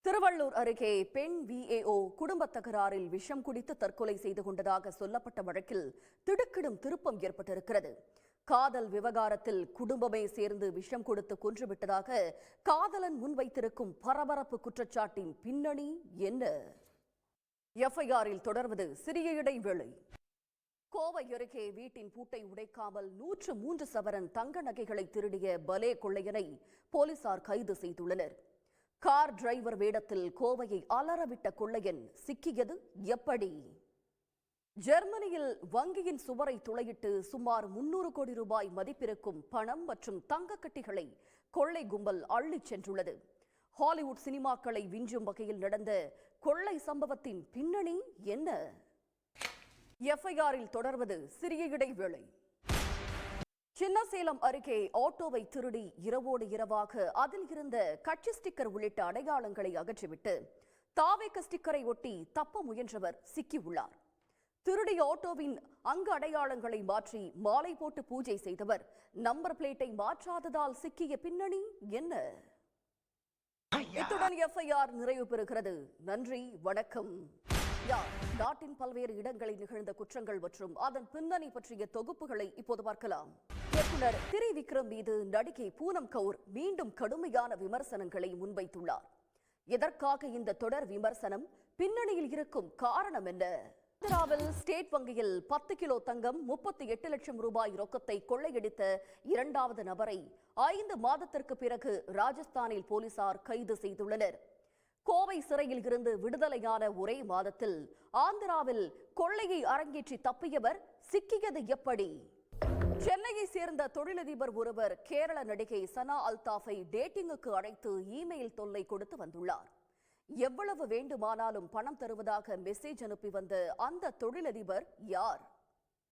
திருவள்ளூர் அருகே பெண் விஏஓ குடும்ப தகராறில் விஷம் குடித்து தற்கொலை செய்து கொண்டதாக சொல்லப்பட்ட வழக்கில் திடுக்கிடும் திருப்பம் ஏற்பட்டிருக்கிறது. காதல் விவகாரத்தில் குடும்பமே சேர்ந்து விஷம் கொடுத்து கொன்றுவிட்டதாக காதலன் முன்வைத்திருக்கும் பரபரப்பு குற்றச்சாட்டின் பின்னணி என்ன? எஃப்ஐஆரில் தொடர்வது சிறிய இடைவேளை. கோவை அருகே வீட்டின் பூட்டை உடைக்காமல் 103 சவரன் தங்க நகைகளை திருடிய பலே கொள்ளையனை போலீசார் கைது செய்துள்ளனர். கார் டிரைவர் வேடத்தில் கோவையை அலறவிட்ட கொள்ளையன் சிக்கியது எப்படி? ஜெர்மனியில் வங்கியின் சுவரை துளையிட்டு சுமார் 300 கோடி ரூபாய் மதிப்பிருக்கும் பணம் மற்றும் தங்கக்கட்டிகளை கொள்ளை கும்பல் அள்ளிச் சென்றுள்ளது. ஹாலிவுட் சினிமாக்களை விஞ்சும் வகையில் நடந்த கொள்ளை சம்பவத்தின் பின்னணி என்ன? எஃப்ஐஆரில் தொடர்வது சிறிய இடைவேளை. சின்னசேலம் அருகே ஆட்டோவை திருடி இரவோடு இரவாக அதில் இருந்த கட்சி ஸ்டிக்கர் உள்ளிட்ட அடையாளங்களை அகற்றிவிட்டு தாவேக ஸ்டிக்கரை ஒட்டி தப்ப முயன்றவர் சிக்கியுள்ளார். திருடிய ஆட்டோவின் அங்கு அடையாளங்களை மாற்றி மாலை போட்டு பூஜை செய்தவர் நம்பர் பிளேட்டை மாற்றாததால் சிக்கிய பின்னணி என்ன? இத்துடன் எஃப்ஐஆர் நிறைவு பெறுகிறது. நன்றி, வணக்கம். நாட்டின் பல்வேறு இடங்களில் நிகழ்ந்த குற்றங்கள் மற்றும் அதன் பின்னணி பற்றிய தொகுப்புகளை இப்போது பார்க்கலாம். இயக்குனர் திரிவிக்ரம் மீது நடிகை பூனம் கவுர் மீண்டும் கடுமையான விமர்சனங்களை முன்வைத்துள்ளார். எதற்காக இந்த தொடர் விமர்சனம்? பின்னணியில் இருக்கும் காரணம் என்ன? ஆந்திராவில் ஸ்டேட் வங்கியில் 10 கிலோ தங்கம் 38 லட்சம் ரூபாய் ரொக்கத்தை கொள்ளையடித்த இரண்டாவது நபரை 5 மாதத்திற்கு பிறகு ராஜஸ்தானில் போலீசார் கைது செய்துள்ளனர். கோவை சிறையில் இருந்து விடுதலையான ஒரே மாதத்தில் ஆந்திராவில் கொள்ளையை அரங்கேற்றி தப்பியவர் சிக்கியது எப்படி? சென்னையை சேர்ந்த தொழிலதிபர் ஒருவர் கேரள நடிகை சனா அல்தாஃபை டேட்டிங்குக்கு அழைத்து இமெயில் தொல்லை கொடுத்து வந்துள்ளார். எவ்வளவு வேண்டுமானாலும் பணம் தருவதாக மெசேஜ் அனுப்பி வந்த அந்த தொழிலதிபர் யார்?